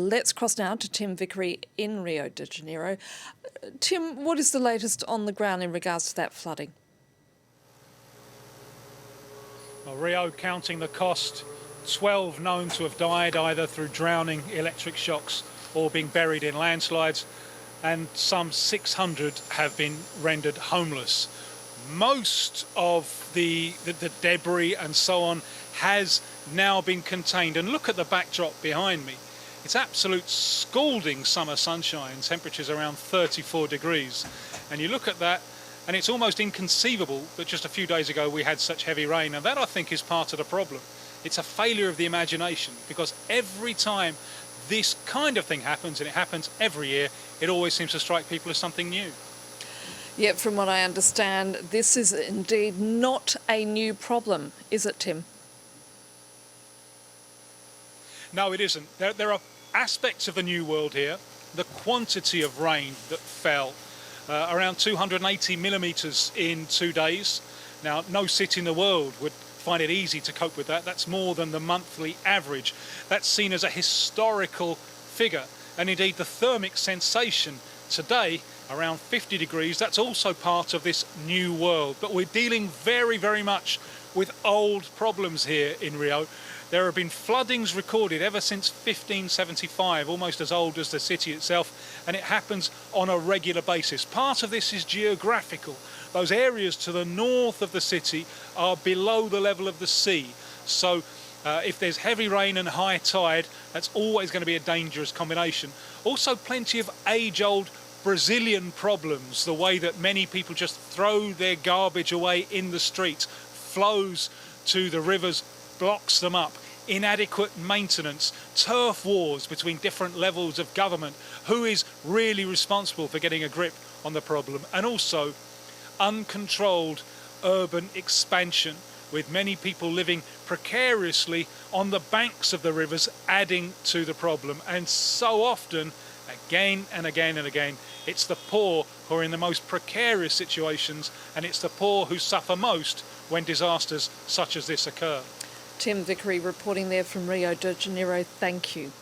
Let's cross now to Tim Vickery in Rio de Janeiro. Tim, what is the latest on the ground in regards to that flooding? Well, Rio counting the cost, 12 known to have died either through drowning, electric shocks or being buried in landslides, and some 600 have been rendered homeless. Most of the debris and so on has now been contained. And look at the backdrop behind me. It's absolute scalding summer sunshine, temperatures around 34 degrees. And you look at that and it's almost inconceivable that just a few days ago we had such heavy rain. And that, I think, is part of the problem. It's a failure of the imagination, because every time this kind of thing happens, and it happens every year, it always seems to strike people as something new. Yet, from what I understand, this is indeed not a new problem, is it, Tim? No, it isn't. There are aspects of the new world here. The quantity of rain that fell, around 280 millimetres in 2 days. Now, no city in the world would find it easy to cope with that. That's more than the monthly average. That's seen as a historical figure. And indeed, the thermic sensation today, around 50 degrees, that's also part of this new world. But we're dealing very, very much with old problems here in Rio. There have been floodings recorded ever since 1575, almost as old as the city itself, and it happens on a regular basis. Part of this is geographical. Those areas to the north of the city are below the level of the sea. So if there's heavy rain and high tide, that's always going to be a dangerous combination. Also, plenty of age-old Brazilian problems, the way that many people just throw their garbage away in the streets, flows to the rivers, blocks them up, inadequate maintenance, turf wars between different levels of government. Who is really responsible for getting a grip on the problem? And also uncontrolled urban expansion, with many people living precariously on the banks of the rivers, adding to the problem. And so often, again and again and again, it's the poor who are in the most precarious situations, and it's the poor who suffer most when disasters such as this occur. Tim Vickery reporting there from Rio de Janeiro. Thank you.